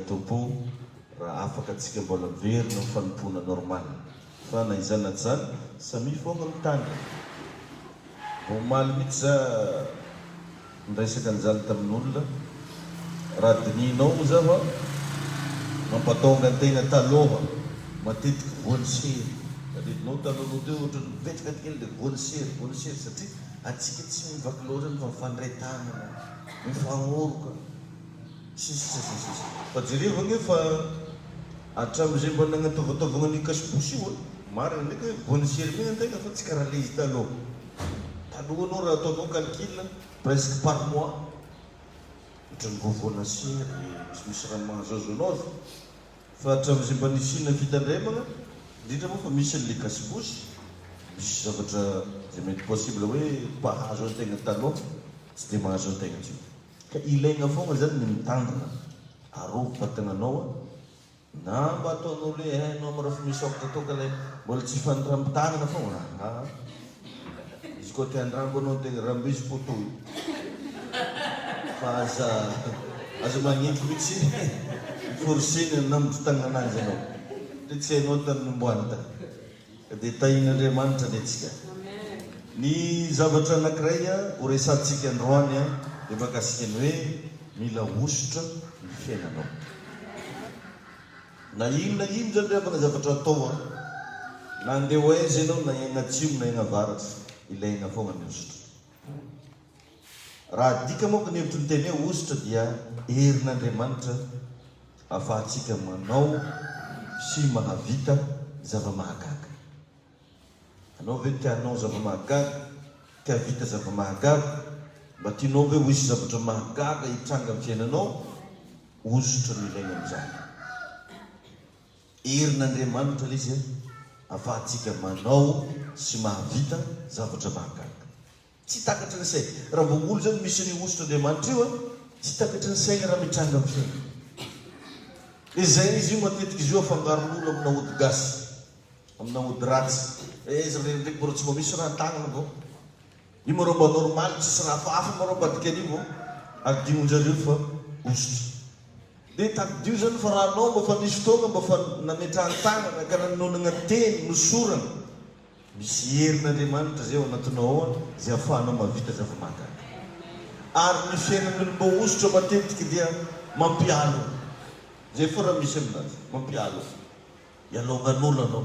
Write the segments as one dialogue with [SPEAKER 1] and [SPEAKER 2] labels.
[SPEAKER 1] Tompo raha afaka atsika mbola verina ny fanompona normal fa na izany na zany samy foana mitandrina omaly mihitsy za niraisaka an'izany tamin'olona raha dininao za fa mampatonga an-tegna taloha matetiky voany sery adidinao talohanao teo ohatra mipetraka kely dia voany sery satria atsika tsy mivaky loatra fa mifandray tanana mifagnoruka sisy fa jereva nge fa hatramin'izay mba nagnataovataovagna ny kasibosy io marina ndraiky hoe voany sery mihna an-tegna fa tsy karaha le izy taloha anao raha ataonao calcul presque par mois ohatran'ny voavoana sery misy raha mahazoazonao fa hatramin'izay mba nisina fitandremana indrindra moa fa misy an'le kasibosy misy zavatra zay mety possible hoe mpahazo an-tegna taloha tsy dia mahazo an-tegna tio ka ilaigna foana zany ny mitandrina arovo-patananao na mba ataonao le hainao marafa misy okatra atao ka le mbola tsy fandrami-tanana foana izy koa te andrambo anao tegna rambo izy poto io fa aza magneky mihitsy forceny namotro tagnanazy anao dia tsy hainao tanymboany ta ka dia tahin'Andriamanitra le tsika ny zavatra anankiray ho resantsika androany dia makasikany hoe mila osotra ny fiainanao na ino zany rehefa zavatra atao na andeha ho aiza ianao na egna atsimo na egna avaratry ilaigna foana ny osotra raha dika moa ka ny hevitry ny teny hoe osotra dia herin'Andriamanitra ahafahantsika manao sy mahavita zava-mahagaga anao ve tianao zava-mahagaga tiavita zava-mahagaga mba tianao ve ho isy zavatra mahagaga hitranga amin'ny fiainanao osotra ny ilaigna amin'izany herin'Andriamanitra le izy ahafahantsika manao sy mahavita zavatra mahagaga tsy takatra ny saina raha mbongolo zany misy ny osotra Andriamanitra io tsy takatra ny saina raha mitranga amin'ny fiaina izay izy io matetika izy io afangaron'olo amina ody gasy amina ody ratsy izy ndraiky mbola tsy mba misy raha an-tagnana vao io marao mba normal tsisy raha hafahafa marao mbadika an'io adionjareo fa osotra dia tadio zany fa raha anao mba fa nisy fotoana mba fa nametrahan-tagnana ka nanonana teny nosorana misy herin'Andriamanitra zay ao anatinao zay ahafahanao mavita zava-mahagaga ary ny fiainan'olo mba osotra matetika dia mampialo zay fa raha misy aminazy mampialo ialongan'olo anao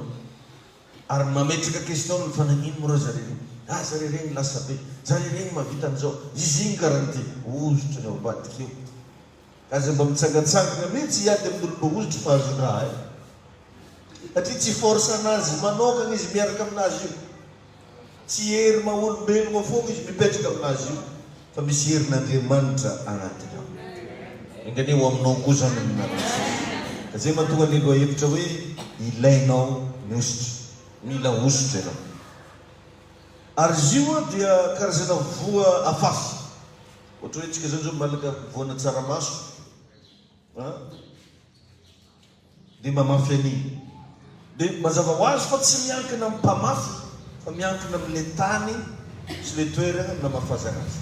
[SPEAKER 1] ary mametraka question ny fanagnino mora zareo zare regny lasa be zare regny mavita an'izao izy igny garanti osotra ny ao ambadika eo aza mba mitsangatsangana mihitsy iady amin'olo mba osotra fa azo raha satria tsy force anazy manokana izy miaraka aminazy io tsy hery maha-olombelogna foana izy mipetraka aminazy io fa misy herin'Andriamanitra agnatiny ao engany ho aminao koa zany aminanazy ka zay mahatonga ny loha hevitra hoe ilainao ny osotra mila osotra ianao ary izy io dia karazana voa afafy ohatra hoe tsika zany zao malaka voana tsaramaso dia mamafy an'iny dia mazava ho azy fa tsy miankina amin'ny mpamafy fa miankina amin'le tany sy le toerana na mafazana azy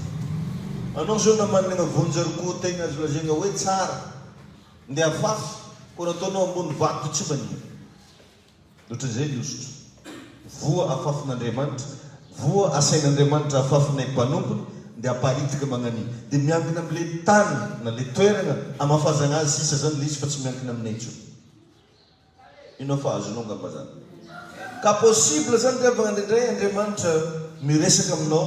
[SPEAKER 1] anao zao na manana voanjariko tegna azo lazaina hoe tsara ndia afafy ko nataonao ambony vato tsy maniry ohatran'izay ny osotra voa afafin'Andriamanitra voa asain'Andriamanitra afafinay mpanompony dia aparitika magnan'iny dia miankina amin'le tany na le toerana amafazana azy sisa zany le izy fa tsy miankina aminay intsony ino fa azonao ngamba zany ka possible zany rehefa ndraindray Andriamanitra miresaka aminao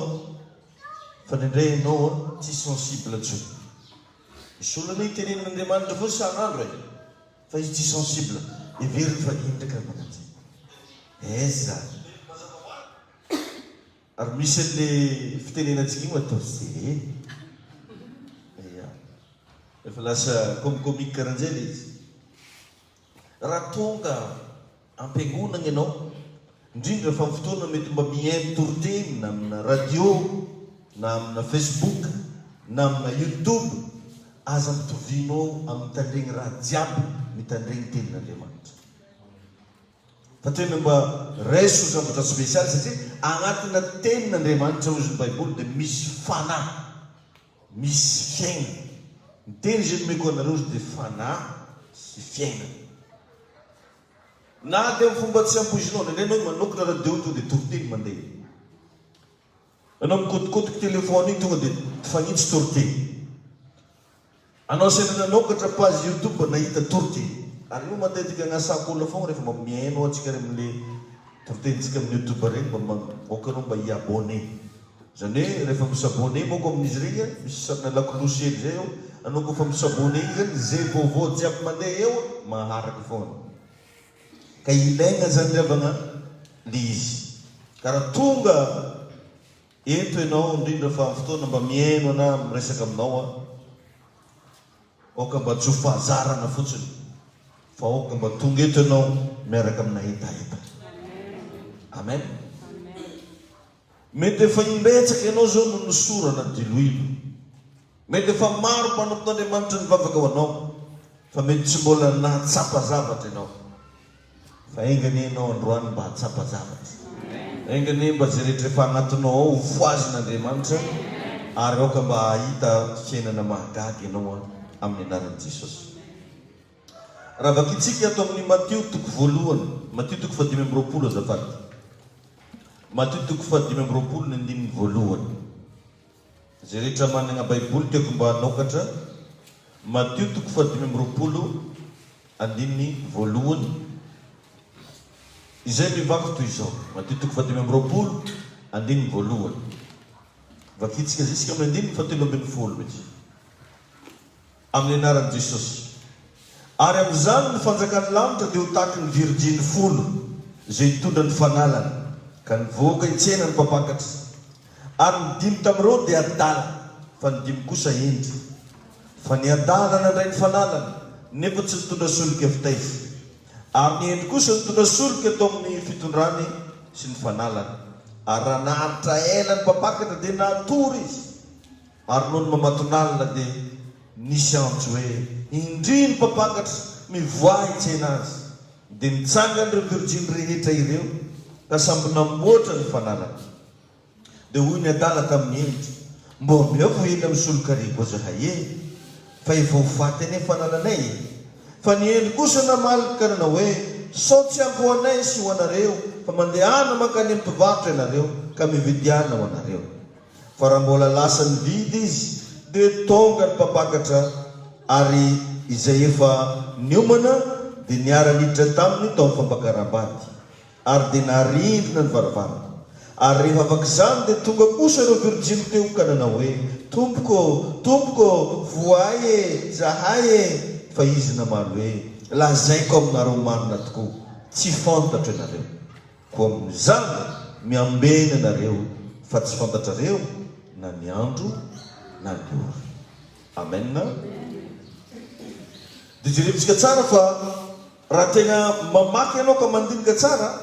[SPEAKER 1] fa ndraindray ianao tsy sensible ntsony misy olona itenen'Andriamanitra fo san'andro fa izy tsy sensible everiny fa ino ndraiky raha mananjy eza ary misy an'le fitenenantsika iny atao ze efa lasa comique karan'izay le izy raha tonga ampiangonana ianao indrindra fa fotoana mety mba miintorteny na amina radio na amina Facebook na amina YouTube aza mitovinao amitandregny raha jiaby mitandregny tenin'Andriamanitra fa tena mba raiso zavatra spesialy satria agnatina tenin'Andriamanitra ozy ny baiboly dia misy fanahy misy fiaina ny teny zay nomeko anareo ozy dia fanahy sy fiainana. Na dia fomba tsy ampoizinao, nenao manokana raha deo tonga dia toroteny mandeha. Anao mikotikotiko telefony iny tonga dia fanitsy toroteny. Anao senana anokatra page YouTube nahita toroteny. Ary io matetika agnasako olona foana rehefa mba miaino antsika amin'ilay toroteny-tsika amin'ny YouTube regny mba okanao mba hiabone. Zany hoe rehefa misabone moko amin'izy regny misy sarina lakolosely zay eo, anao kofa misabone iny zany zay vaovao jiaby mandeha eo maharaky foana. Ka ilaigna zany ravagna le izy. Karaha tonga eto ianao indrindra fa fotoana mba miaino ana miresaka aminao oka mba tsy ho fahazarana fotsiny fa oka mba tonga eto ianao miaraka amina hetaheta. Amen. Mety efa imbetsaka ianao zao no nosorana diloilo. Mety efa maro mpanompon'Andriamanitra nivavaka ho anao fa mety tsy mbola nahatsapa zavatra ianao. Fa engany ianao androany mba hatsapa zavatra. Engany mba zay rehetra efa anatinao ao ho foazin'Andriamanitra ary aoka mba hahita fiainana mahagaga ianao amin'ny anaran'i Jesosy. Raha vakitsika ato amin'ny Matteo toko voalohany, Matteo toko 5:20 azafady. Matteo toko 5:20 ny andininy voalohany. Zay rehetra manana Baiboly tiako mba hanokatra. Matteo toko 5:20 andininy voalohany. Izay mivako toy izao. Matteo toko 5:20 andininy voalohany. Vakitsika zisika amin'ny andininy 7:20 mihitsy. Amin'ny anaran'i Jesosy. Ary amin'izany ny fanjakan'ny lanitra dia ho tahaky ny virginy 10 zay hitondra ny fanalana ka nivoaka hitsena ny mpapakatra. Ary ny 5 tamin'ireo dia adala fa ny 5 kosa endry. Fa ny adala nandray ny fanalana nefa tsy nitondra solika fitaify. Ary ny endry kosa nitondra solika atao amin'ny fitondrany sy ny fanalana. Ary raha naharitra ela ny mpapakatra dia nahatory izy. Ary noho ny mamatonalina dia nisy antso hoe indri ny mpapakatra mivoaha hitsena azy. Dia nitsangana ireo virginy rehetra ireo ka samby namboatra ny fanalana. Dia hoy ny adala tamin'ny endry, mba omeo vohely amin'ny solokariako zahay fa efa ho faty ane fanalanay. Fa ny endry kosa namalika nanao hoe sao tsy ampy ho anay sy ho anareo fa mandehana mankany amin'ny mpivarotra ianareo ka mividiana ho anareo. Fa raha mbola lasa nividy izy dia tonga ny mpapakatra ary izay efa niomana dia niara-niditra taminy tao amin'ny fampakaram-bady ary dia narindrina ny varavarana. Ary rehefa afaka izany dia tonga kosa ireo virginy teo ka nanao hoe tompoko voay zahay fa izy namaly hoe lazaiko aminareo marina tokoa tsy fantatra ianareo. Ko amin'izany miambena ianareo fa tsy fantatrareo na ny andro na ny ora. Amen. Dia jerevitsika tsara fa raha tena mamaky ianao ka mandinika tsara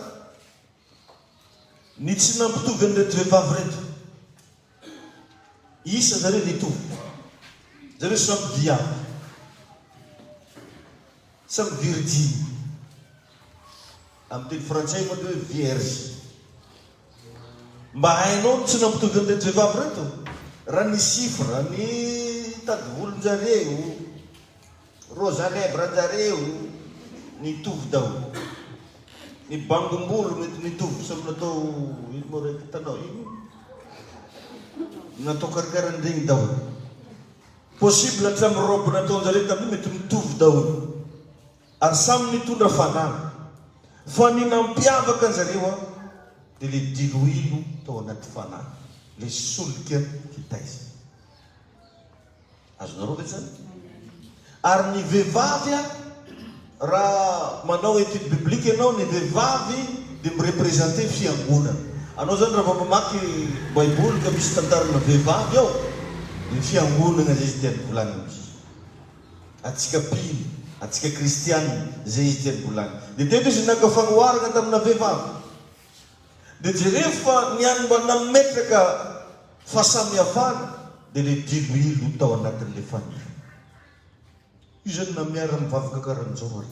[SPEAKER 1] ny tsy nampitovy an'ireto vehivavy reto. Isa zareo nitovy. Zareo samy viavy. Samy virgine. Amin'ny teny frantsay moa hoe vierge. Mba hainao tsy nampitovy an'ireto vehivavy reto. Raha ny sifra, ny tadivolon-jareo, rosa lèvre-jareo nitovy daholo. Ny bangombolo mety nitovy samy natao ino moa raiky tanao ino natao karakaran'regny daholo. Possible hatramin'ny robe nataonjareo tamin'io mety mitovy daholo ary samy nitondra fanala. Fa ny nampiavaka anjareo dia le diloilo tao anaty fanala, le solika hitaiza. Azonareo ve zany? Ary ny vehivavy raha manao étude biblique ianao, ny vehivavy dia mirepresente fiangonana. Anao zany raha mamaky Baiboly ka misy tantarana vehivavy ao dia fiangonana zay izy tiany volagny izy. Atsika pily, atsika kristianina zay izy tiany volagny. Dia teto izy naka fanoharana tamina vehivavy. Dia jereo fa niany mba nametraka fahasamihafana dia le diloilo tao anatin'le famille. Io zany na miara mivavaka karan'izao ary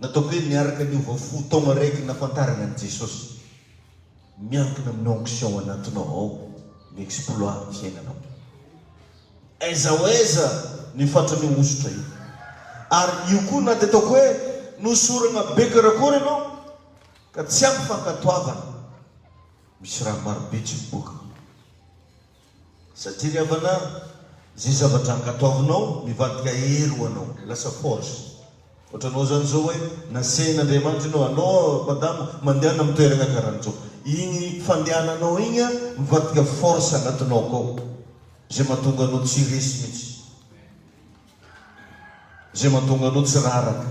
[SPEAKER 1] nataoko hoe miaraka ny ovafotaona raiky nafantarana an'i Jesosy miankina amin'ny onction anatinao ao ny exploit fiainanao. Aiza ho aiza ny fatrany osotra io Ary io koa na dia ataoko hoe nosorana be karakory ianao ka tsy ampy fankatoavana, misy raha marobe tsy miboaka. Satria havana zay zavatra ankatoavinao mivadika hery ho anao, lasa force. Ohatranao zany zao hoe nasehin'Andriamanitra ianao, anao madamo mandehana amin'ny toerana karan'izao, igny fandehananao igny mivadika force anatinao akao, zay mahatonga anao tsy resy mihitsy, zay mahatonga anao tsy raraka.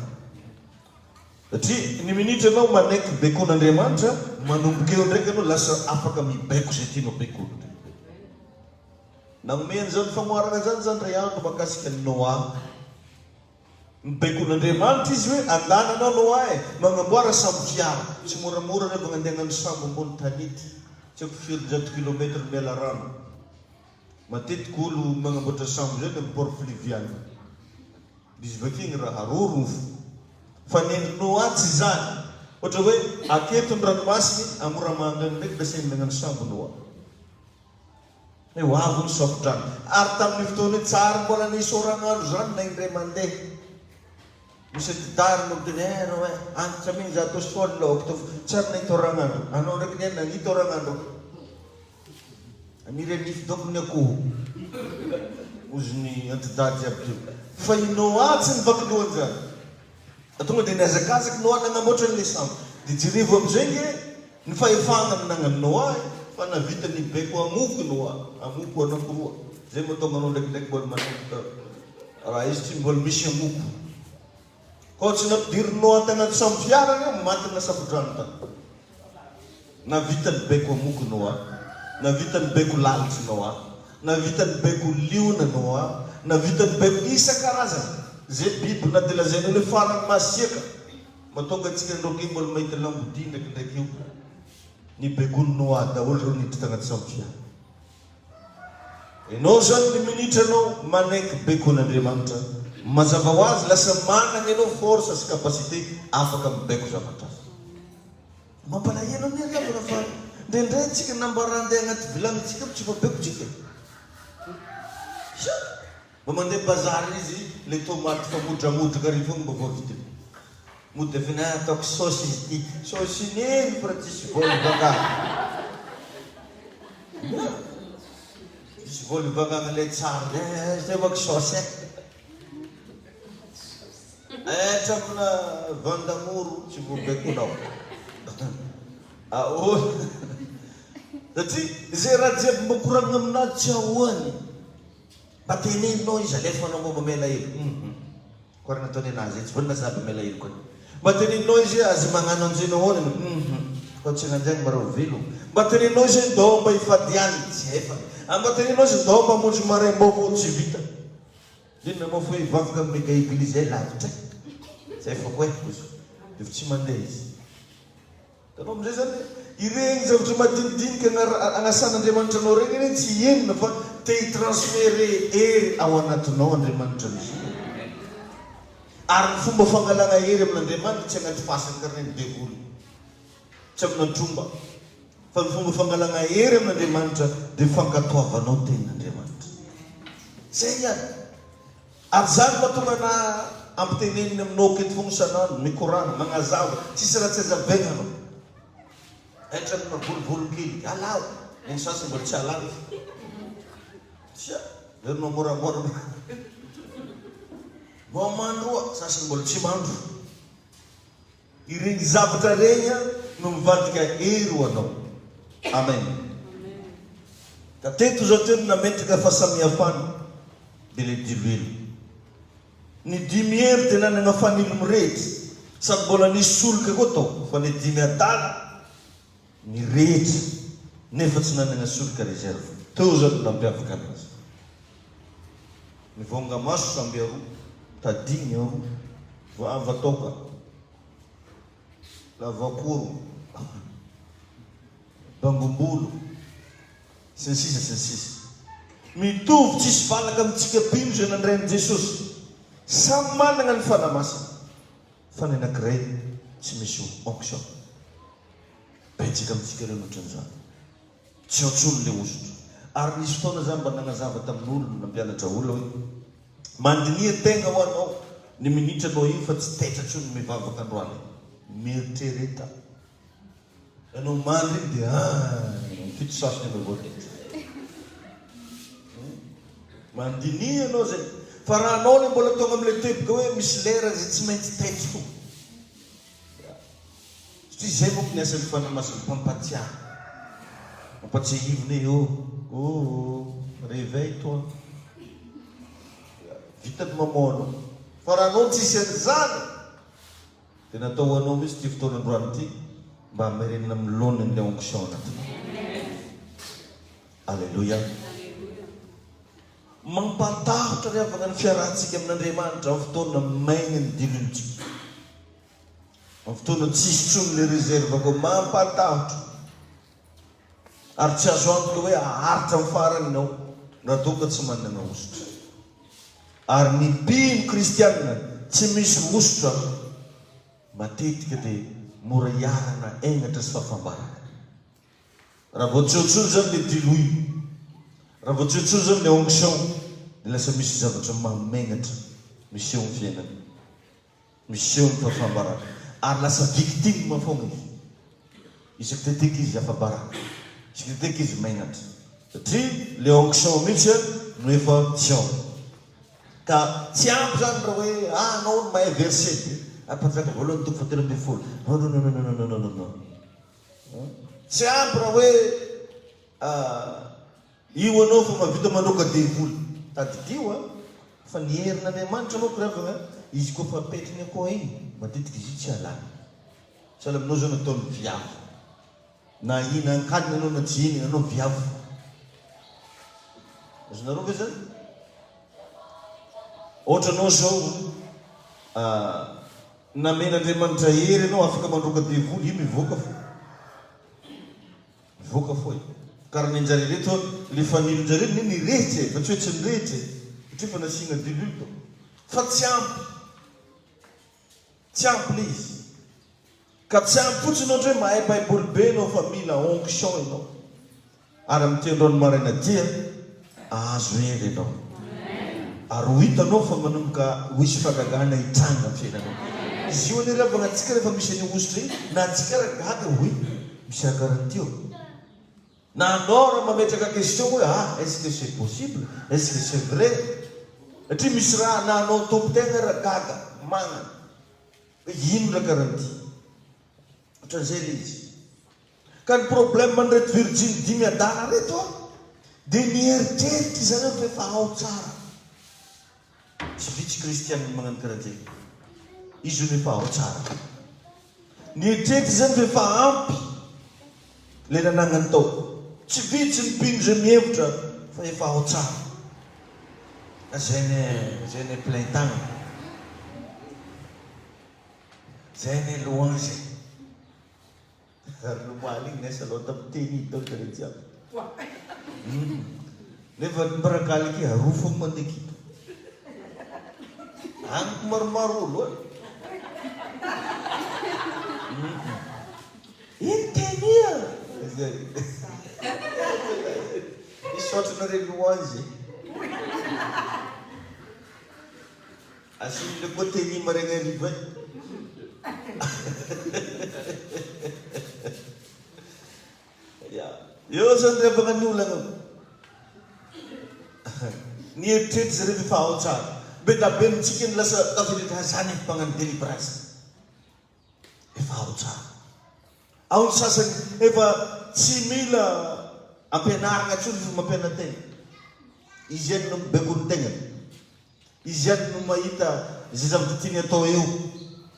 [SPEAKER 1] Satria ny minitra anao manaiky bekon'Andriamanitra, manomboka eo ndraiky anao lasa afaka mibaiko zay tianao baikona. Nanomeny zany famoarana zany ray andro makasika ny Noa. Baikon'Andriamanitra izy hoe andananao Noa magnamboara sambo fiara, tsy moramora rehefa mandeha ny sambo ambony tanety, tsy haiko firy 100 kilometра miala rano. Matetika olo magnamboatra sambo zay amin'ny port fluvial, izy vakiny raha rorofo. Fa ny Noa tsy zany, ohatra hoe aketo ny ranomasiny amoramangany ndraiky daseny magnano sambo Noa. Ho avy ny sofidrano. Ary tamin'ny fotoana tsara mbola nisy oragn'andro zany na indray mandeha. Misy didary no teny anao hoe antitra miny za to sol laoko tsary nahita oragn'andro. Anao ndraiky ny nahita oragn'andro. Aniry nify doko ny akoho. Ozy ny antidady aby teo. Fa i Noa tsy nivaky lohany zany. Tonga dia niazakazaky Noa nanamboatra an'ilay sambo. Dia jirivo amin'izay ny fahefana nanan'ny Noa fa navita ny baiko amoko Noa, amoko anankiroa. Zay mahatonga anao ndraikindraiky mbola manomboka raha izy tsy mbola misy amoko. Koa tsy nampidiry Noa tanaty sambo fiara io maty na safodrano tany. Navita ny baiko amoko Noa, navita ny baiko lalitra Noa, navita ny baiko liona Noa, navita ny baiko isan-karazany. Zay biby na dia lazaina hoe farany masiaka, mahatonga antsika androky mbola mahita lambodia ndraikindraiky io. Ny baikony Noa daholo reo niditra tanaty sambo fiara. Ianao zany ny minitra anao manaiky baikon'Andriamanitra, mazava ho azy lasa manana ianao force sy capacité afaka mibaiko zavatra. Mampalahelo ny alavana fa ndraindray tsika nambarandeha anaty vilanitsika tsy mabaiko tsika. Mba mandeha bazary izy le tomaty fa modramodraka ary fogna mba voavitiny. Mody avy na ataoko saosy izy ty, saosy neny fa tsisy voly vangana. Tsisy voly vangana le tsara, zay vako saosy tramina vandamoro tsy voabaikonao. Satria zay raha jiaby makoragna aminazy tsy ahoany. Mba teneninao izy alefanao momba melahelo. Koa raha nataony anazy tsy vonina zaby melahelo koa. Mba teneninao izy azy magnano anjeno ahoana. Koa tsy nanjagny marao velo. Mba teneninao izy ndao mba hifadiany tsy efa. Mba teneninao izy ndao mba monjy maraim-baovao tsy vita. Inona moa fa hivavaka amin'ny mega eglize lavitra. Zay fa koa dia tsy mandeha izy. Tanao amin'izay zany ireny zavatra madinidinika agnasan'Andriamanitra anao regny tsy enina fa te hitransfere hery ao anatinao Andriamanitra misy. Ary ny fomba fangalana hery amin'Andriamanitra tsy anaty fasany kareny devoly, tsy amina tromba, fa ny fomba fangalana hery amin'Andriamanitra dia fankatoavanao tenin'Andriamanitra. Zay ihany. Ary zany mahatonga na ampiteneniny aminao keto fogna isan'andro mikorana magnazava tsisy raha tsy azabaina anao. Trano mavolivolo kely alao ny sasany mbola tsy alao. Sia erinao moramora vao mandroa sasany mbola tsy mandro. Ireny zavatra reny no mivadika hery ho anao. Amen. Ka teto zao teo nametraka fahasamihafana dia le diloelo. Ny dimy hery dia nanana fanilo mirehitra sady mbola nisy solika koa tao fa ny dimy adala ny rehetra nefa tsy nanana solika reserve. Teo zany nampiavaka anazy. Mivonga maso samby aroa, tadigny aroa, vataoka, lavakoro, bangombolo, sy ny sisa. Mitovy tsisy valaka amintsika pino zay nandrain'i Jesosy. Samy manana ny fanamasina. Fa ny anankiray tsy misy onction. Betsaka amintsika ireo ohatran'izany. Tsy otsony le osotro. Ary nisy fotoana zany mba nanazava tamin'olona nampianatra olona hoe mandinia tegna ho anao ny minitra anao iny fa tsy taitratro ny mivavaka androany mieritrereta ianao mandry iny dia fito sasiny avavoatetra mandini ianao zay fa raha anao le mbola tonga am'le teboka hoe misy lera zay tsy maintsy taitry fo satria zay moko ny asan'ny fanamasin'ny mpampatsiahy mampatsiahivona réveille toi vitany mamono fa raha anao tsisy an'izany dia natao anao misy ty fotoana androany ty mba hamerenina milona n'le onction anatiny alleluia mampatahotra ry avana ny fiarahantsika amin'Andriamanitra amin'ny fotoana maigna ny dilontsika amin'ny fotoana tsisy tsony le réserve ko mampatahotra ary tsy azo antoka hoe aharitra amin'ny farany ianao raha doka tsy manana ositra ary ny mpino kristianina tsy misy ositra matetika dia mora iarana ainatra sy fahafambarana raha voatsotsony zany le diloy raha voatsotsony zany le onction dia lasa misy zavatra mamenatra miseho ny fiainana miseho ny fahafambarana ary lasa victime foana izy isaky tetika izy afabarana isaky tetika izy mainatra satria le onction mihitsy no efa tion ka tsy ampy zany raha hoe anao no mahay verset apatraka voalohany toko fatelo amby folo non tsy ampy raha hoe io anao fa mavita manoka devoly tadidio fa ny herina Andriamanitra anao koravana izy koa fa petriny akoha iny matetika izy tsy alany tsy ala aminao zao nataony viavo na ina ankadiny anao na tsy iny anao viavo azonareo ve zany ohatra anao zao namen'Andriamanitra hery anao afaka mandroka devoly io mivoaka fo karaha ny anjare reto le fanilonjare ny nirehitra fa tsy hoe tsy nirehitra satria fa nasiana diluto fa tsy ampy le izy ka tsy ampy fotsiny ohatra hoe mahay baiboly be anao fa mila onction ianao ary amin'ny tendroany maraina dia azo hery ianao ary ho hitanao fa manomboka hoisy fagagana hitranga amin'ny fiainanao izy io aniravana antsika rehefa misy any ositra iny na antsika raha gaga hoe misy rakarantio na anao raha mametraka question hoe est-ce que c'est possible est-ce que c'est vrai satria misy raha na anao tompotegna raha gaga magnana hoe ino rakaranty ohatran'izay le izy ka ny problème manreto virgine dimy adala reto dia nieritreritra zany hoe efa ao tsara tsy vitsy kristianina magnano karan'izay izy io nefa ao tsara nieritreritra zany fa efa ampy le nanagnany tao tsy vitsy ny mpino zay mihevitra fa efa ao tsara zay ne plein tagna zay ne louange ary lomaly igny nesa aloha tamiteny tao kare jiaby nefa mbarakaliky arofo mandekito agniko maromaro olo intenia isotrana re louange asiny le koa teny maregna arivo ay eo zany revana ny olana nieritreritra zare efa ao tsara be dabe mitsika ny lasa tafiritra zany mpagnano délibrance efa ao tsara ao ny sasany efa tsy mila ampianarana tsony fa mampianatena izy any no mibekony tegnany izy any no mahita zay zavatra tiany atao eo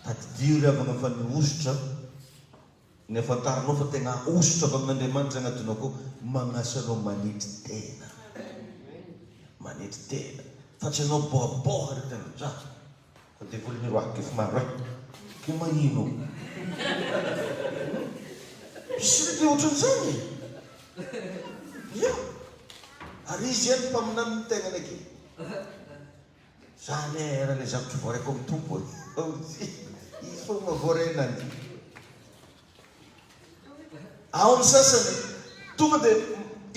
[SPEAKER 1] tadidio ry avana fa ny ositra ny afantaranao fa tegna ositra avy amin'Andriamanitra agnatinao koa magnasa anao manitry tena fa tsy anao boaboa re tena za fa devoly miroaky efa maro ke magnino misy rety ohatran'izany ia ary izy any mpaminany ny tegnany ake zany raha le zavatra voaraiko amin'ny tompo izy fo mavoarenany ao ny sasany tonga dia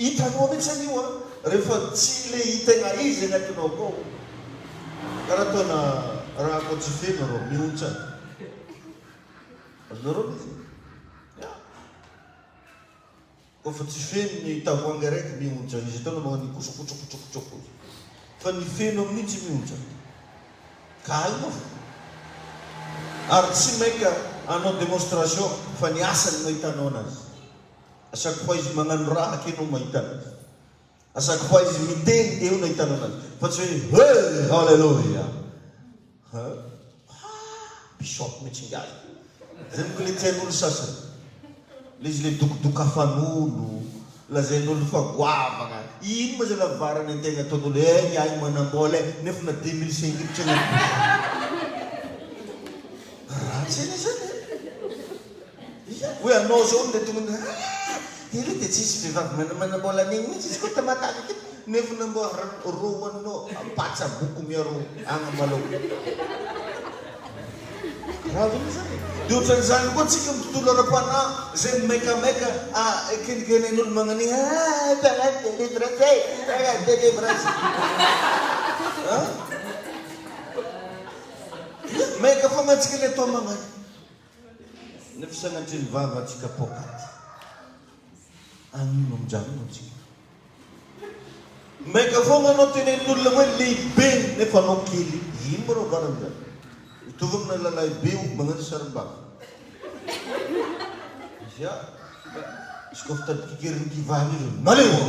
[SPEAKER 1] hitanao mihitsy an'io rehefa tsy le hitegna izy agnatinao koa karaha ataona raha koa tsy feno rô mihontsy azonareo izy kofa tsy feno ny tavoangy araiky mihontsy izy ataona magnano kosokotrokotrokotroko fa ny feno amin'iny tsy mihontsy ka ino ary tsy maika anao démonstration fa ny asany mahitanao anazy à chaque fois izy magnano raha kenao mahita anazy à chaque fois izy miteny eo nahitanao anazy fa tsy hoe hey halleluja bishop mihitsy ngiazy zany ko le tian'olo sasany le izy le dokodokafan'olo lazain'olo fa goavagna ino ma zay lavarana antegna ataon'olo ngiahy manambola nefa na 2005 tsy ratsy eny zany hoe anao zao le tonga ile dia tsisy vehivavy manambola an'igny mihitsy izy koa tamataka nefa namboa roanao apatsa boko miaro agnamalao raha viny zany dia ohatran'izany koa tsika amin'ny tontolo ara-panahy zay maikamaika kenikenain'olo magnani délivrance maika fogna antsika le atao magnany nefa sagnatry ny vava atsika pokaty anino amin'izany antsika maika fogna anao tenen'olona hoe lehibe nefa anao kely ino ma rao varan'izany mitovy amina lalahy be magnano sarim-bava izy izy koa fitadikikerin'ny kivavy izy maleo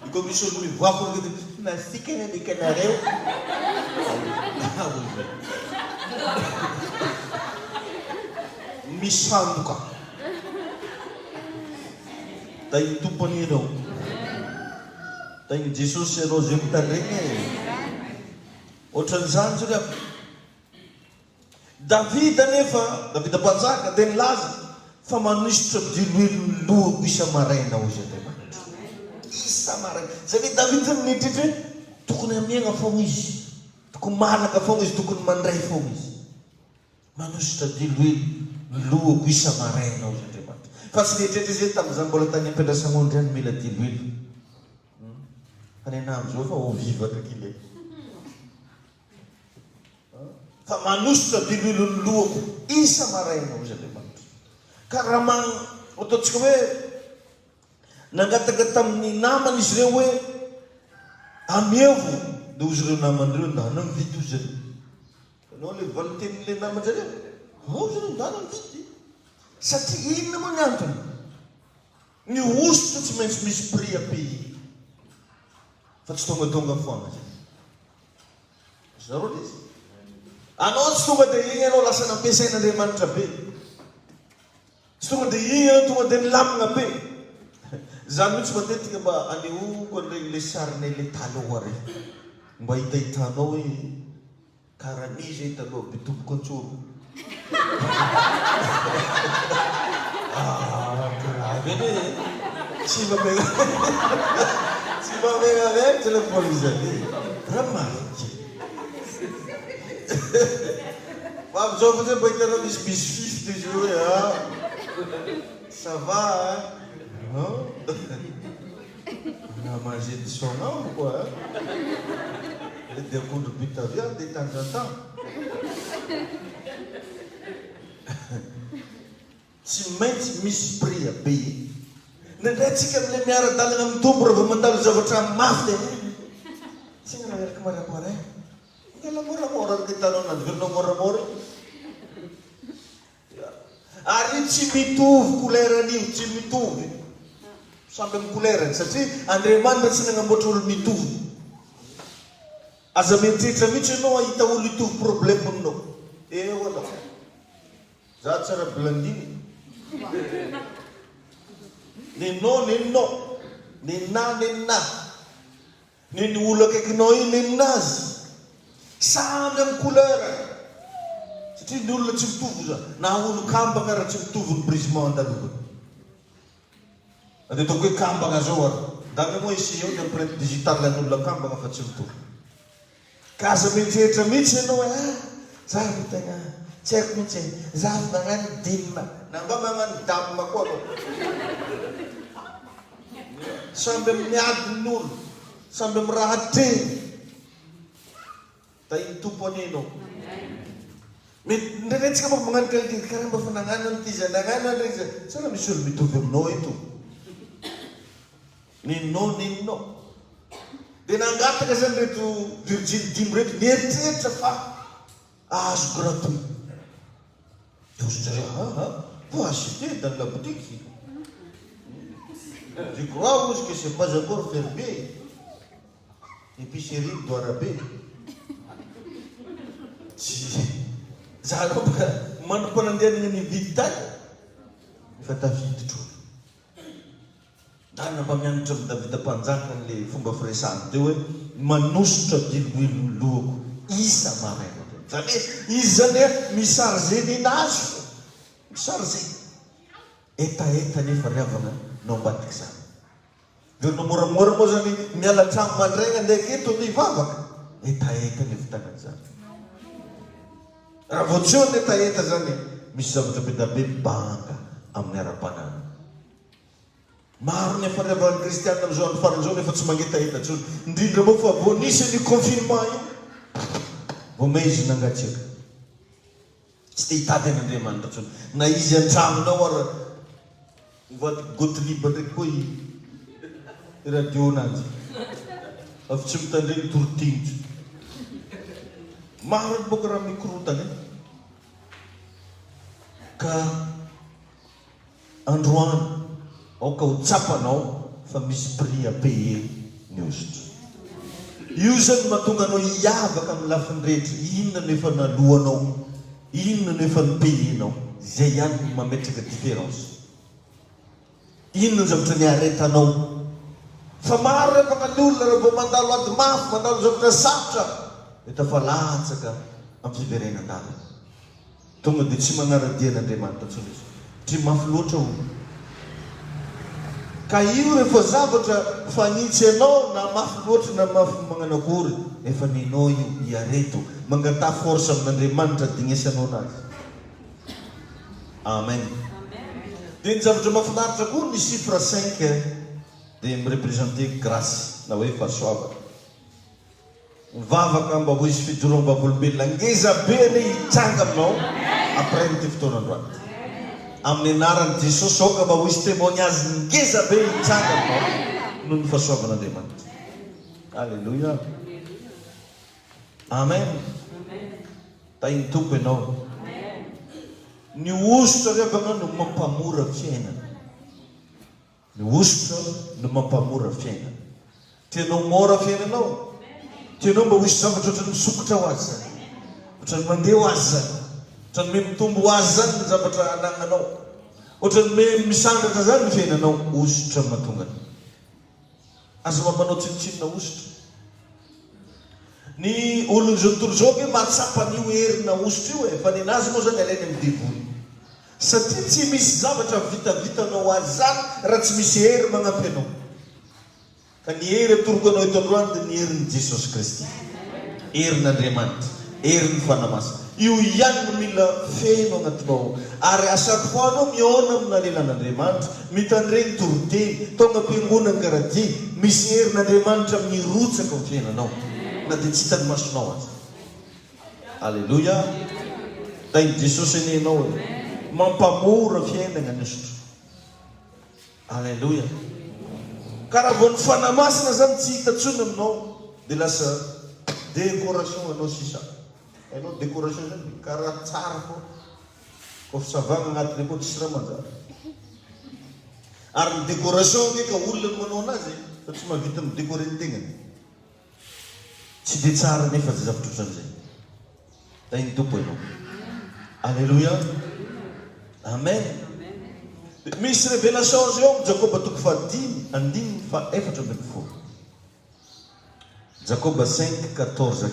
[SPEAKER 1] iko misy olo mivoako nasikana nikanareo misandoka tainy tompony ianao tainy jesosy ianao zay mitandregny ohatran'izany zao reako davida nefa davida mpanjaka dia nilaza fa manisitra diloilo lohako isa maraina ozy andriamanitra isa maraina zavy davida zany nitritra hoe tokony amiagna fogna izy tokony malaka fogna izy tokony mandray fogna izy manositra diloilo lohako isa maraina ozy andriamanitra fa tsy nitritra izy tamin'izany mbola tany ampiandrasan'ondry any mila diloilo any anam'izao fa ho vivaka kile fa manositra diloilo ny lohako isa maraina ozy andriamanitra ka raha ataontsika hoe nangataka tamin'ny namany izy ireo hoe amievo dia ozy ireo namandreo ndana mividy ozy ireo anao le valitenin'le naman-jareo ozy ireo ndana mividy satria inona moa ny antony ny ositra tsy maintsy misy prix à payer fa tsy tongatonga foana zay zareo le izy anao tsy tonga dia igny anao lasa nampiasain'andriamanitra be tsy tonga dia igny anao tonga dia nilamina be zany mihitsy matetika mba anehoako an'regny le sarinay le taloha rey mba hitahitanao hoe karaniza hitaloha be tompoko antsoro ene tsy mamegna tsy le polizany raha mariky fa am'izao fa zay mba hitanao misy 50 izy hoe ça va na manger de son âme quoi le découvre but ta viande de temps en temps tsy maintsy misy prix à payer nandray tsika am'le miara-dalagna amin'ny tombo raha vao mandalo zavatra mafy de tsika raha miaraka moramora ngala moramora araka hitanao nandivirinao moramora ary tsy mitovy couleuran'io tsy mitovy samby amin'ny couleurany satria andriamanitra tsy nagnamboatra olo mitovy aza mieritreritra mihitsy ianao ahita olo hitovy problème aminao eo anao za tsara blandiny neninao neninao nenina nenina neny olo akaikinao iny neninazy samby amin'ny couleur satria ny olona tsy mitovy za na olo kambagna raha tsy mitovy ny brisement andalova ade ataoko hoe kambagna zao ary dame moa ici eo ny empreinte digitale an'olona kambagna fa tsy mitovy ka aza mieritreritra mihitsy ianao hoe za ro tegna tsy haiko mihitsy za magnano dima na mba magnano dame koa anao samby amin'ny adin'olo samby amin'ny raha treny Tain'ny tompo anenao. Ndraindray tsika mba magnano karaha mba fananganana ity izy anagnana ndray izy. Tsara misy olo mitovy aminao eto. Ninonao. Dia nangataka zany reto Virgile dimy reto nieritreritra fa azo gratuit. Dia ozy zareo po acheter dans la boutique. Je crois que c'est pas encore fermé. Épicerie doit raber. Zaho baka manam-panandehanana ny vidy tany efa tafiditra olo. Dana mba mianatra amin'ny Davidim-panjaka n'le fomba firesahany teo hoe manositra diloilo lohako isa maraina. Zany hoe izy zany hoe misarge ninazy. Misarge. Etaeta nefa riavana no ambadiky zany. Dia no moramora moa zany miala trano mandraigna ndraiky eto ny vavaka. Etaeta ny vitanany zany. Raha vao tsy eo ny etaeta zany misy zavatra be da be banga amin'ny ara-panana. Maro ny fariavan'ny kristianina amin'izao andro faran'izao nefa tsy mangetaeta intsony. Indrindra moa fa vao nisy ny confinement io vao maizy nangatsiaka. Tsy te hitady an'Andriamanitra intsony. Na izy an-tragnonao ara mivady Gottlieb ndraiky koa i radio anazy. Avy tsy mitandreny torotinitra. Maro ny boka raha mikorotany. Ka androany aoka ho tsapanao fa misy prix à payer ny ozitra. Io zany mahatonga anao hiavaka amin'ny lafiny rehetra. Inona no efa nalohanao, inona no efa nipayenao. Zay ihany no mametraka différence. Inona ny zavatra niaretanao. Fa maro revaka ny olona raha vao mandalo ady mafy, mandalo zavatra sarotra, efa fa latsaka amin'ny fiverenan-dalana. Tonga dia tsy manara-dia an'Andriamanitra intsony izy. Tsy mafy loatra olo. Ka io rehefa zavatra fanitsy anao na mafy loatra na mafy magnano akory, efa ninao io hiareto, mangatà force amin'Andriamanitra dignesanao anazy. Amen. Dia ny zavatra mahafinaritra koa ny chiffre 5 dia mirepresente grâce na hoe fahasoavana. Mivavaka mba ho isy fijoroam-bavolombelona ngeza be ny hitsanga aminao après nyty fotoanandroany. Amin'ny anaran'i Jesosy aoka mba ho isy témoignage ngeza be hitsanga aminao noho ny fahasoavan'Andriamanitra. Alléluia. Amen. Tain'ny tompo ianao. Ny osotra revana no mampamora fiainana. Ny osotra no mampamora fiainana. Tianao mora fiainanao. Tianao mba ho isy zavatra ohatrany misokotra ho azy zany. Ohatrany mandeha ho azy zany. Ohatrany me mitombo ho azy zany ny zavatra anagnanao. Ohatrany me misandratra zany ny fiainanao. Osotra mahatonga. Azo mampanao tsinotsinona osotra. Ny olona zao tontolo zao hoe mahatsapa an'io herina osotra io e. Fa ninazy moa zany alainy amin'ny devoly. Satria tsy misy zavatra vitavitanao azy zany raha tsy misy hery magnampy anao. Ka ny hery atoroko anao eto androany dia ny herin'i Jesosy Kristy. Herin'Andriamanitra. Herin'ny fanamasina. Io ihany no mila feno agnatinao. Ary à chaque fois anao miona amina lelan'Andriamanitra, mitandreny toroteny, tonga am-piangonana karaha misy herin'Andriamanitra mirotsaka amin'ny fiainanao. Na dia tsy hitany masonao azy. Alléluia. Tain'i Jesosy enenao e. Mampamora fiainana ny osotra. Alléluia. Ka raha vao ny fanamasina zany tsy hita tsony aminao dia lasa décoration anao sisa. Hainao décoration zany karaha tsara fo. Koa fisavagna agnatiny koa tsisy raha manjary. Ary ny décoration nge ka olona no manao anazy fa tsy mahavita midécorer ny tegnany. Tsy dia tsara nefa zay zavatra ohatran'izay. Tain'ny tompo ianao. Alléluia. Amen. Misy révélation zao amin'ny Jakoba toko fahadimy andininy fa efatra ambin'ny folo. Jakoba 5:14-15.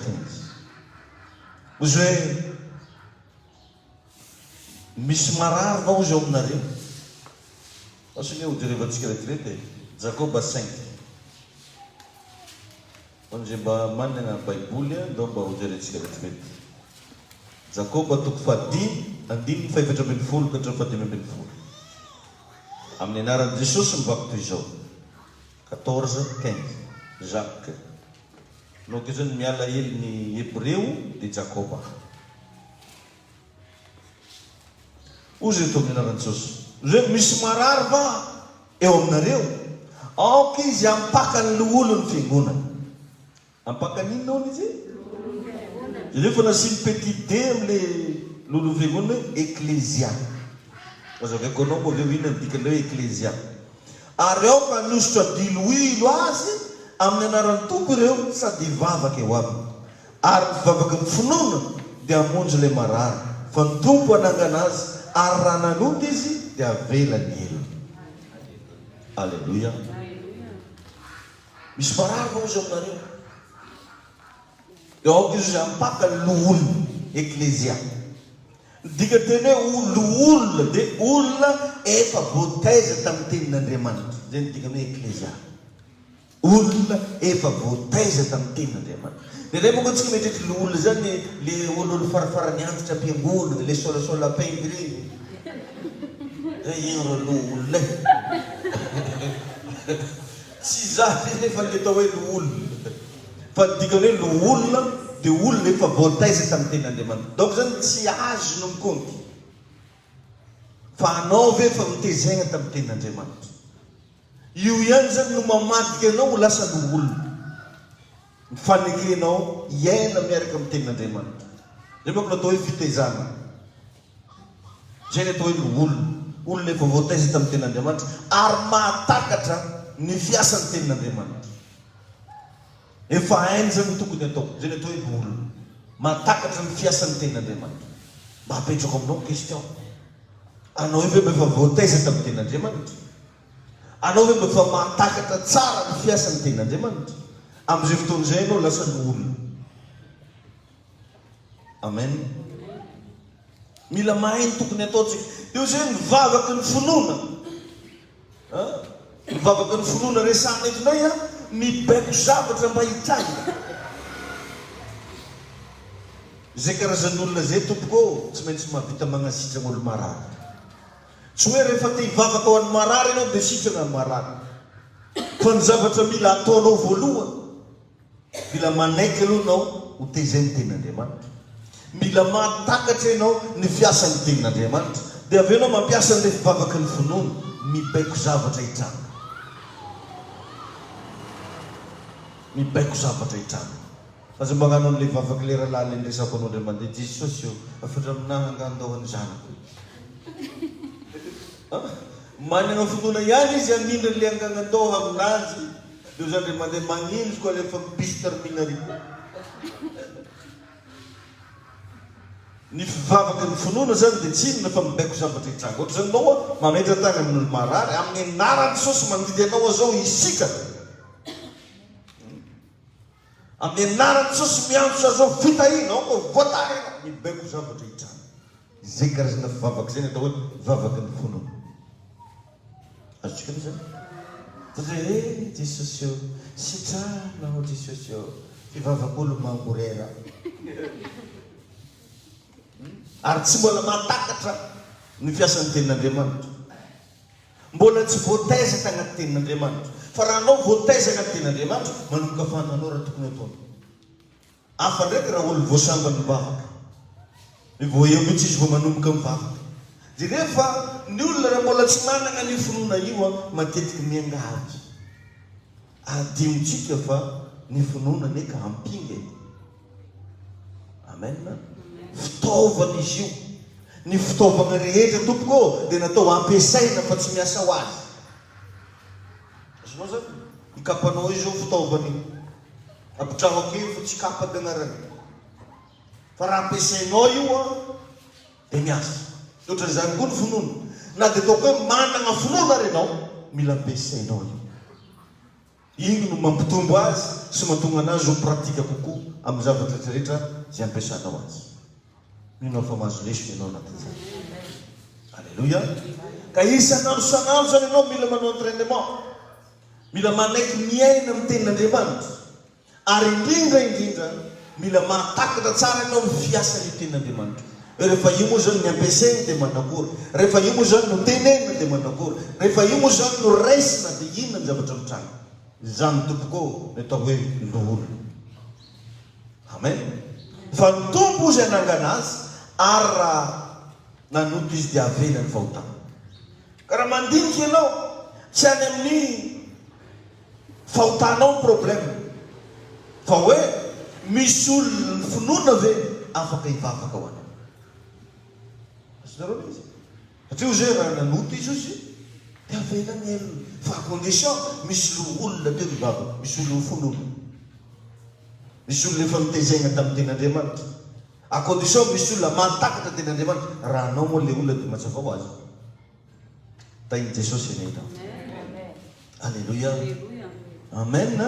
[SPEAKER 1] Ozy hoe misy marary va ozy ao aminareo. Asy ny hojerevantsika retirety. Jakoba 5. Onje mba manana baiboly ndao mba hojerentsika retirety. Jakoba toko fahadimy andininy fa efatra ambin'ny folo ka hatramin'ny fahadimy ambin'ny folo. Amin'ny anaran'i Jesosy mivako toy izao. 14:15. Jacques. Nuk zany miala hely ny Hebreo dia Jakoba. Ozy eto amin'ny anaran'i Jesosy. Zay misy marary va eo aminareo? Aoka izy ampaka ny olo ny fiangonana. Ampaka n'inona hono izy? Rehefa nasiny petit d amin'le lolo fiangonana hoe eklésia. Mazava ekonao koa aveo ina dikany hoe eklésia. Ary ao ka nosotra diloilo azy amin'ny anaran'ny tompo ireo sady hivavaka eo aminy. Ary mivavaka ny finoana dia hamonjy le marary. Fa ny tompo anangana azy ary raha nanondy izy dia avela ny elo. Alleluia. Misy marary va ozy aminareo? Dia aoka izy ampaka ny loolona eklésia. Dika teny hoe olona dia olona efa voataiza tamin'ny tenin'Andriamanitra. Zay ny dikany hoe eklésia. Olona efa voataiza tamin'ny tenin'Andriamanitra. Dia ray monko antsika metreky olona zany le ololo farafarany antitra am-piangonana, le solasola paingy reny. Zay ino olona. Tsy zany nefa le atao hoe olona. Fa ny dikany hoe olona dia olona efa voataiza tamin'ny tenin'Andriamanitra. Donc zany tsy azo no mikonty. Fa anao ve efa mitezaina tamin'ny tenin'Andriamanitra. Io ihany zany no mamadika anao ho lasa no olona. Mifanekenao iaina miaraka amin'ny tenin'Andriamanitra. Zay manko natao hoe fitezana. Zay natao hoe olona. Olona efa voataiza tamin'ny tenin'Andriamanitra ary mahatakatra ny fiasan'ny tenin'Andriamanitra. Efa hainy zany tokony atao. Zay natao hoe olona. Mahatakatra ny fiasan'ny tenin'Andriamanitra. Mba apetrako aminao question. Anao ve efa voataiza tamin'ny tenin'Andriamanitra? Anao ve efa mahatakatra tsara ny fiasan'ny tenin'Andriamanitra? Amin'izay fotoana izay anao lasa ny olona. Amen. Mila mahay ny tokony ataontsika. Io zay mivavaka ny finoana. Mivavaka ny finoana resahana etonay mibaiko zavatra mba hitranga. Zay karazan'olona zay tompoko tsy maintsy mahavita magnasitrana olo marary. Tsy hoe rehefa te hivavaka ho an'ny marary ianao dia sitrana ny marary. Fa ny zavatra mila ataonao voalohany, mila manaiky aloha ianao ho tezainy tenin'Andriamanitra. Mila mahatakatra ianao ny fiasan'ny tenin'Andriamanitra. Dia aveo ianao mampiasa an'ilay fivavaka ny finoana, mibaiko zavatra hitranga. Mibaiko zavatra hitranga. Aza magnano an'ilay vavaka lera laly ndresako anao ndray mandeha Jesosy io afatra aminahy angandohany zanako. Manana finoana ihany izy amindra le angandoha aminazy. Dia zany ndray mandeha magnino koa lefa mipisy terminary. Ny fivavaka ny finoana zany dia tsy inona fa mibaiko zavatra hitranga. Ohatra zany anao mametra tagna amin'olo marary amin'ny anaran'ny Jesosy mandidy anao azao isika. Amin'ny anaran'ny Jesosy miantso azao fitahina ao koa voatahina mibaiko zavatra hitranga. Zay karazana fivavaka zay atao hoe vavaka ny finoana. Azotsika ny zany. Fatria Jesosy io sitrana ho Jesosy io fivavak'olo mangorera. Ary tsy mbola mahatakatra ny fiasan'ny tenin'Andriamanitra. Mbola tsy voataiza tagnaty tenin'Andriamanitra. Fa raha anao voataiza agnaty tenin'Andriamanitra, manomboka afahananao raha tokony ataony. Hafa ndraiky raha olo voasamba ny mivavaka. Vo eo mihitsy izy vao manomboka mivavaka. Dia rehefa ny olona raha mbola tsy manana ny finoana io matetiky miangavy. Adinontsika fa ny finoana neka hampinga. Amen. Fitaovana izy io. Ny fitaovana rehetra tompoko dia natao ampiasaina fa tsy miasa ho azy. Azonao zany ikapanao izy io fitaovana io. Apitrahao kely fa tsy kapa dia anarany. Fa raha ampiasainao io dia miasa. Ohatra zany koa ny finoana. Na dia ataoko hoe manana finoana renao, mila ampiasainao io. Iny no mampitombo azy sy mahatonga anazy ho pratika kokoa amin'ny zavatra rehetra izay ampiasanao azy. Mino fa mahazo leso ianao anatin'izany. Alleluia. Ka isan'andro zany ianao mila manao entraînement. Mila manaiky miaina amin'ny tenin'Andriamanitra. Ary indrindra mila mahatakatra tsara ianao ny fiasan'ny tenin'Andriamanitra. Rehefa io moa zany ny ampiasaina dia manakory. Rehefa io moa zany no tenena dia manakory. Rehefa io moa zany no raisina dia inona ny zavatra mitranga. Zany tompoko ny atao hoe loholona. Amen. Fa ny tompo izy anangana azy ary raha nanoto izy dia avela ny fahotana. Ka raha mandinika ianao tsy any amin'ny fahotanao ny problème fa hoe misy olona ny finoana ve afaka hivavaka ho anao. Asinareo izy satria ozy raha nanoto izy ozy dia avela ny elona fa condition misy olona teo hivavaka, misy olona finoana, misy olona efa mitezegna tamin'ny ten'Andriamanitra, à condition misy olona mantakatra ten'Andriamanitra. Raha anao moa le olona dia matsava ho azy. Tain'i Jesosy enena. Alléluia. Amen.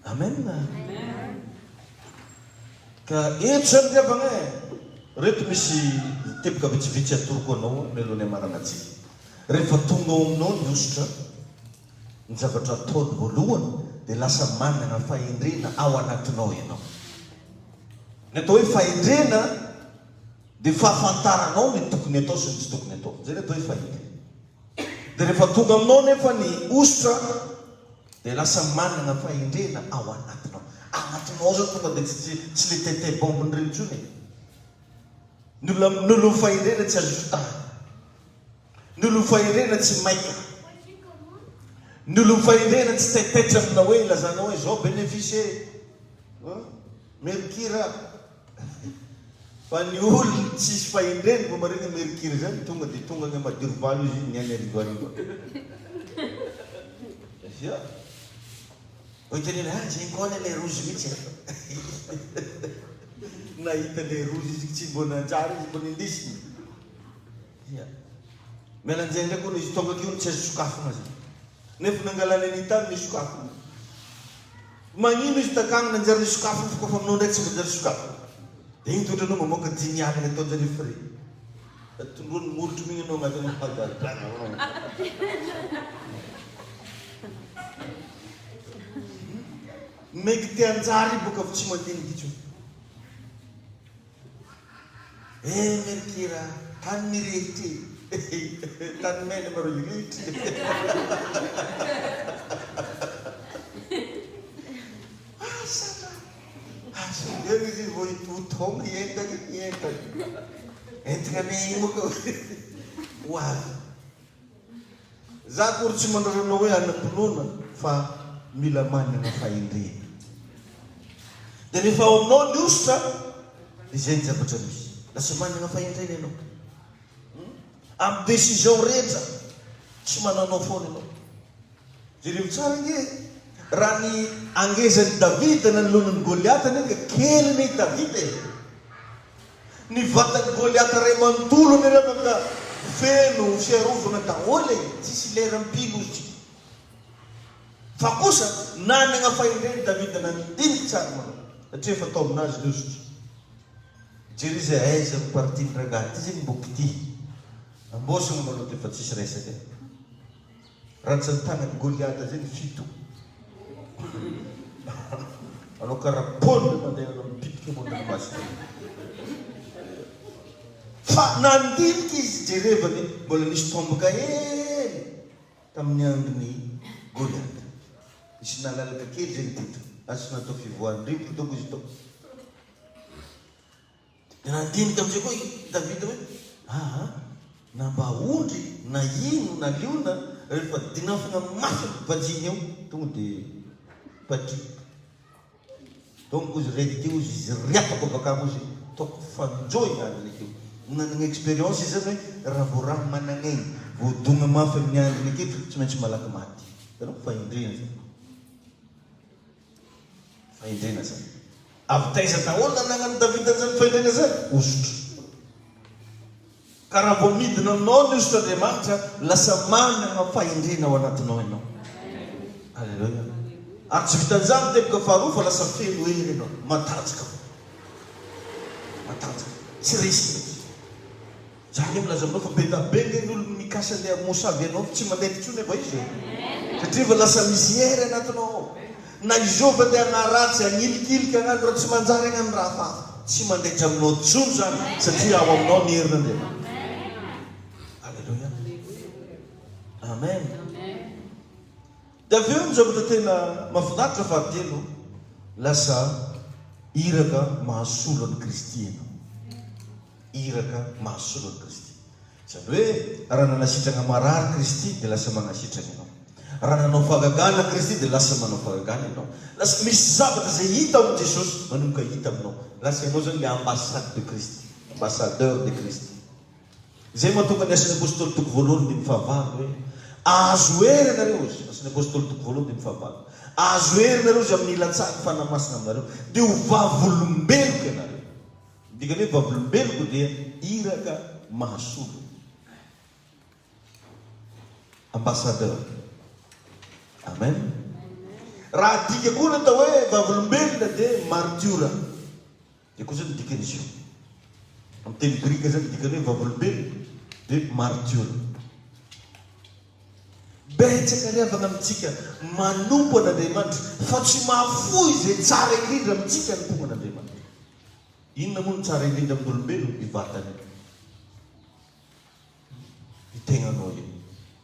[SPEAKER 1] Amen. Ka eto zany ndiavagna reto misy teboka vitsivitsy atoroko anao melohany amaranatsika. Rehefa tonga ao aminao ny ositra, ny zavatra ataony voalohany dia lasa manana fahendrena ao anatinao ianao. Ny atao hoe fahendrena dia fahafantaranao ny tokony atao sy ny tsy tokony atao. Zay atao hoe fahendrena. Dia rehefa tonga aminao nefa ny ositra dia lasa manana fahendrena ao anatinao. Anatinao zao tonga dia tsy le tete bombe ny renitsony. Ny olo fahendrena tsy azo fotahana. Ny olo fahendrena tsy maika. Ny olo fahendrena tsy taitetra amina hoe lazana hoe zao bénéfice mercure. Fa ny olo tsisy fahendrena vao marina mercure zany tonga dia tonga ny madiro valo izy ny any arivariva. Ia oitenena zay koa le rozy mihitsy. Nahita le rozy izy tsy mbo nanjary izy mbo nindisiny. Ia melan'izay ndraiky koa izy tonga kio tsy azo sokafana zay. Nefa nangalany any tany misy sokafana. Magnino izy takagny nanjary sokafana fa kofa aminao ndraiky tsy manjary sokafana. Dia igny toetranao mamoaka dimy alina ataonjare frais. Tondroany molotro migny anao agnatin'ny hagadana. Maiky te anjary boka fa tsy mandinika itsony. Mercure tany mirehitry. Tany mena maro irehitry. Eo izy vao hitonga entana. Entana me moa ka ho avy. Za kory tsy mandraranao hoe anam-pinoana fa mila manana fahendrena. Dia rehefa ao aminao ny ositra dia izay ny zavatra misy. Lasa manana fahendrena ianao. Amin'ny décision rehetra tsy mananao foana ianao. Jereo tsara nge raha ny angezan'ny Davida nanoloanan'ny Goliata nge kely ny Davida. Ny vatan'ny Goliata ray manontolo ny rehefa feno fiarovana daholo tsisy lera mpino izy. Fa kosa nanana fahendrena Davida nandinika tsara manao satria efa atao aminazy ny ositra. Jery izy aiza ny parti ny ragaty izy ny mbokity ambosina manao dia efa tsisy resaka. Ratsy ny tanan'ny Goliata zay ny fito. Anao karaha paoly mandeha anao mipitika mondana masina. Fa nandinika izy jerevany mbola nisy tomboka hely tamin'ny andron'ny Goliata. Misy nalalaka kely zay ny tito. Asy natao fivoahany rivotra toko izy tao. Dia nandinika amin'izay koa Davida hoe namba ondry na ino na liona rehefa dinafina mafy vajiny eo tonga dia patrika. Donc izy redika izy izy riatako avakamo izy toko fanjoina andriny akeo. Nanana expérience izy zany hoe raha vao raha manan'aigny voadonga mafy amin'ny andriny aketo tsy maintsy malaky maty. Itanao fahendrena zany. Fahendrena zany. Avy taiza daholo nananany Davida zany fahendrena zany ositra. Ka raha vao midina aminao ny ositran'Andriamanitra lasa manana fahendrena ao anatinao ianao. Alleluia. Ary tsy vitan'izany teboka faharoa fa lasa feno hery ianao. Matanjaka. Matanjaka. Tsy resy. Zany milaza aminao fa be tabenga ny olo mikasa le mosavy anao tsy mandeha intsony efa izy. Satria fa lasa misy hery anatinao. Na izova dia hanaratsy hanilikilika anandro raha tsy manjary agnano raha hafa. Tsy mandehitra aminao tsony zany satria ao aminao ny herin'Andriamanitra. Alleluia. Amen. Dia avy eo ny zavatra tena mahafinaritra fahatelo lasa iraka mahasolo an'i Kristy ianao. Iraka mahasolo an'i Kristy. Zany hoe raha nanasitrana marary Kristy dia lasa manasitrana ianao. Raha nanao fahagagana Kristy dia lasa manao fahagagana ianao. Lasa misy zavatra izay hita amin'i Jesosy manomboka hita aminao. Lasa ianao zany le ambassade de Kristy, ambassadeur de Kristy. Zay mahatonga ny asan'ny apôstôly toko voalohany dia mifahavalo hoe azo hery ianareo izy. Asan'ny apôstôly toko voalohany dia mifahavalo. Azo hery ianareo izy amin'ny ilan-tsary fanamasina aminareo dia ho vavolombeloko ianareo. Dikany hoe vavolombeloko dia iraka mahasolo. Ambassadeur. Amen. Raha dika koa natao hoe vavolombelona dia martyra. Dia koa zany dikan'izy io. Amin'ny teny grika zany dikany hoe vavolombelona dia martyra. Betsaka riavana amintsika manompo an'Andriamanitra fa tsy mahafoy izay tsara indrindra amintsika ny tonga an'Andriamanitra. Inona moa ny tsara indrindra amin'ny olombelona? Ny vatany. Ny tegnanao io.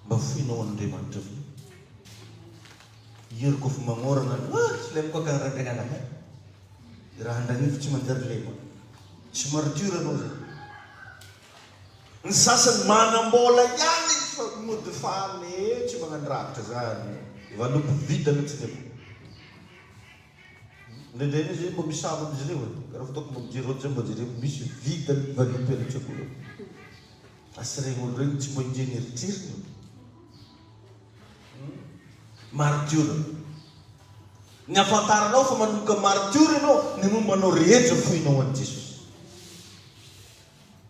[SPEAKER 1] Mba foinao an'Andriamanitra ve? Io koa fa magnorana tsy lay mikoaka randragna anay. Raha andragnivy tsy manjary lema. Tsy martyra anao zay. Ny sasany manambola ihany fa mody famy tsy magnandrafitra zany. Valopy vita mihitsy lema. Ndraindray izy mba misava amin'izy ireo. Karaha fataoko mba mijery zay mba jereo misy vita valopy anatrako eo. Asireny olo regny tsy mba injeny eritreriny. Martyra. Ny afantaranao fa manomboka martyra ianao ny mombanao rehetra foinao an'i Jesosy.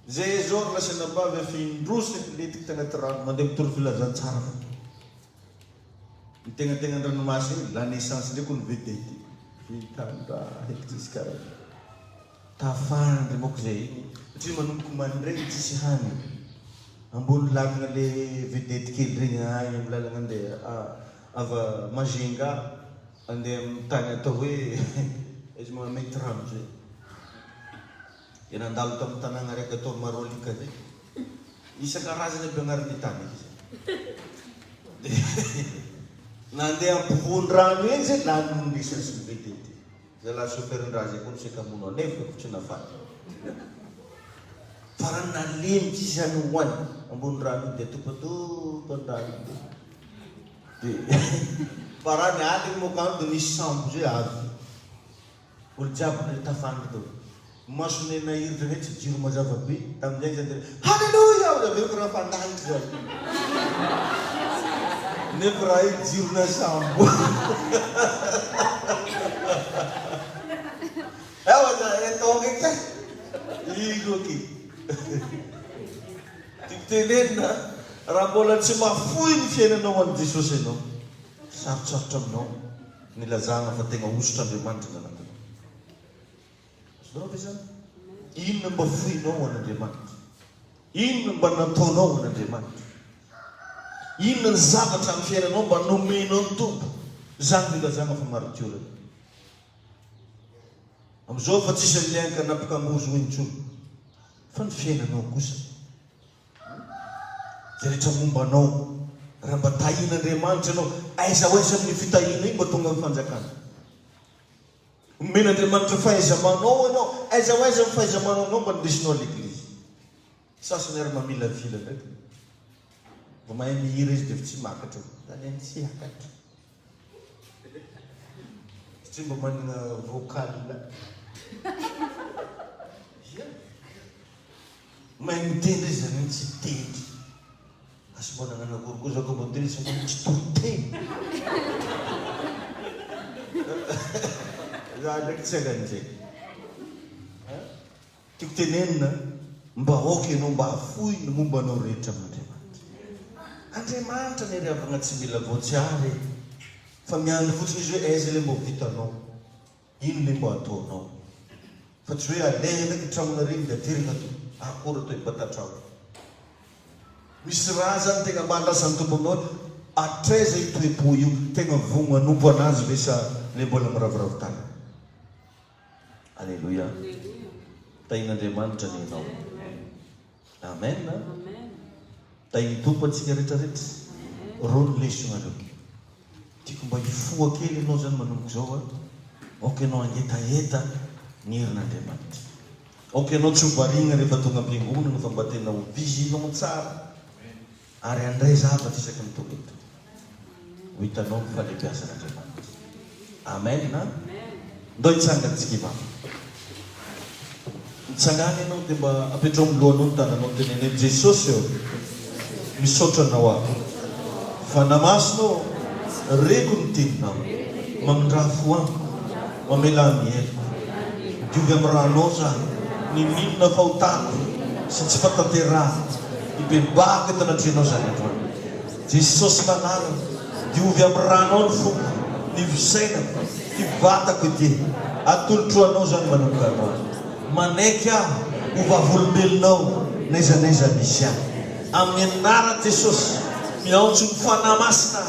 [SPEAKER 1] Zay zao lasa nambavy findrosy letiky tagnaty rano mandeha mitoro filazantsara. Ny tegna an-dranomasina la naissance ndraiky ny vedety. Fitandra heky karaha. Tafandry moko zay igny. Satria manomboka mandregny tsisy hany. Ambony lakana le vedety kely regny agny amin'ny lalana andeha ava Majenga andeha amin'ny tany atao hoe izy mamety rano zay. Nandalo tamin'ny tanàna raiky atao Marolika zay. Isan-karazany aby agnaran'ny tany izy. Nandeha ampivony rano eny zay nanondrisany sy ny vedety. Zay la soferin-draha zay koa ny sekamono anefa tsy nafaty. Fa nalemy tsisy any hoany ambony rano dia topatopany rano. Para ny aly mokano dia nisy sambo zay avy. Olo jiaby ny tafandry tao. Masony nahiry rehetra jiro mazava be. Tamin'izay zany dia halleluja! Aveo raha fandahitra zay. Nefa raha io jirona sambo. Ewa zay tonga ka. Igo ki. Titenena raha mbola tsy mafoy ny fiainanao an'i Jesosy ianao. Sarotsarotra aminao nilazana fa tegna osotra Andriamanitra nanambola. Zonao ve zany? Inona mba foinao an'Andriamanitra? Inona mba nataonao an'Andriamanitra? Inona ny zavatra amin'ny fiainanao mba nomenao ny tompo? Zany nilazana fa martyra. Amin'izao fa tsisy amin'ny ankanapaka amozo intsony. Fa ny fiainanao kosa. Zay rehetra mombanao. Raha mba tahin'Andriamanitra ianao, aiza ho aiza amin'ny fitahiana iny mba tonga amin'ny fanjakana. Omen'Andriamanitra fahaiza-manao ianao, aiza ho aiza amin'ny fahaiza-manao anao mba ndesinao l'Eglizy. Sasany ary mamila vila ndraiky. Mba mahay mihira izy dia tsy makatra. Zany any tsy hakatra. Satria mba manana vocal. Mahay mitendry izy zany tsy tendry. Asy mba nanana koa zao mba mitendry izy mba tsy toroteny. Za ndraiky tsy hagan'izay. Tiako tenenina mba aoka ianao mba hafoy ny momba anao rehetra amin'Andriamanitra. Andriamanitra ny ariavagna tsy mila voatsiary. Fa miandry fotsiny izy hoe aiza le mba vitanao. Ino le mba ataonao. Fa tsy hoe aleha ndraiky tramonareny dia aterina to. Akory atao ibatatrao. Misy raha zany tegna mba andrasan'ny tompo aminao. Atraiza itoepo io tegna vogno manompo anazy ve sa le mbola miravoravo tany. Alleluia. Tahin'Andriamanitra ny ianao. Amen. Tahin'ny tompo antsika rehetrarehetra. Rô ny leso nareo. Tiako mba hifoha kely ianao zany manomboka zao. Okenao angetaeta ny herin'Andriamanitra. Okenao tsy hovarina rehefa tonga am-piangonana fa mba tena ho vizinao tsara. Ary andray zavatra isaky ny tonga eto. Ho hitanao ny falebiazan'Andriamanitra. Amen na? Ndao hitsanga antsika ivava. Mitsangana ianao dia mba apetrao milohanao ny tananao teneneny Jesosy eo. Misaotra anao avy. Fa namasonao reko ny teninao. Mamindrafo amiko. Mamela miheliko. Diovy amin'ny ranao zany. Ny minona fahotako sy tsy fatanterahako. Ibebaka eto anatrenao zany androany. Jesosy manarana. Diovy amin'ny ranao ny foko. Ny fisainako. Ny vatako ity. Atolotroanao zany manomboka anao. Manaiky aho ho vavolombelonao naiza misy aho. Amin'ny anarana Jesosy miaontso ny fanamasina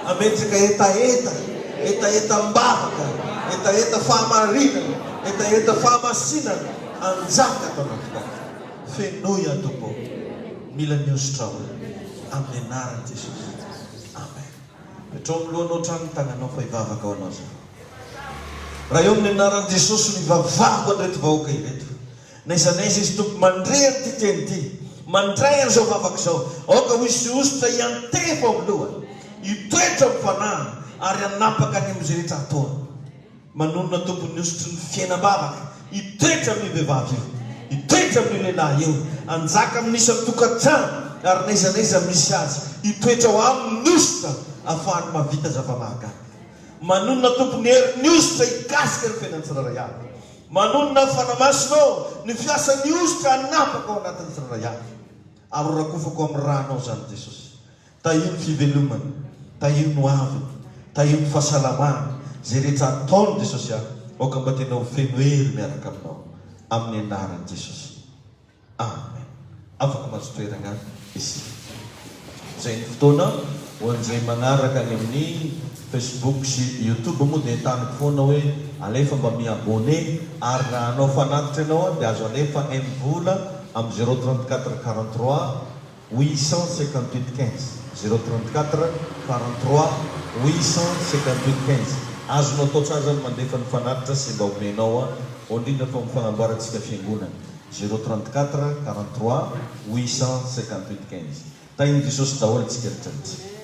[SPEAKER 1] ametraka etaeta mbavaka, etaeta fahamarinana, etaeta fahamasinana anjaka tao anatikako. Fenoy atompo mila miositra ao amin'ny anarana Jesosy. Amen. Petrao milohanao trano tagnanao fa hivavaka ao anao zany. Raha eo amin'ny anaran'i Jesosy ny vavako andreto vahoaka ireto. Naiza izy tompo mandray an'ity teny ity. Mandray an'izao vavaka izao. Aoka ho isy ositra iantefa ao aloha. Hitoetra amin'ny fanahy ary hanapaka any amin'izay rehetra ataony. Manonona tompo ny ositry ny fiainam-bavaka. Hitoetra amin'ny vehivavy io. Hitoetra amin'ny lehilahy eo. Anjaka amin'ny isan'ny tokantrano ary naiza misy azy. Hitoetra ho amin'ny ositra ahafahany mavita zava-mahagaga. Manonona tompo ny herin'ny ositra hikasika ny fiainan'ny tsirairay avy. Manonona fanamasinao ny fiasan'ny ositra hanapaka ao anatin'ny tsirairay avy. Ary rakofako amin'ny ranao zany Jesosy. Tahio ny fivelomany, tahio ny aviny, tahio ny fahasalamana. Zay rehetra ataony Jesosy aho. Aoka mba tena ho feno hery miaraka aminao. Amin'ny anaran'i Jesosy. Amen. Afaka mahazo toerana isika. Zay ny fotoana ho an'izay manaraka any amin'ny Facebook sy YouTube moa dia taniko foana hoe alefa mba mi-abonné ary raha anao fanatitra ianao dia azo alefa vola amin'ny 034 43 858 15 034 43 858 15. Azonao atao tsara zany mandefa ny fanatitra sy mba omenao indrindra fa mifanamboarantsika fiangonana 034 43 858 15. Tahin'i Jesosy daholo tsika rehetra.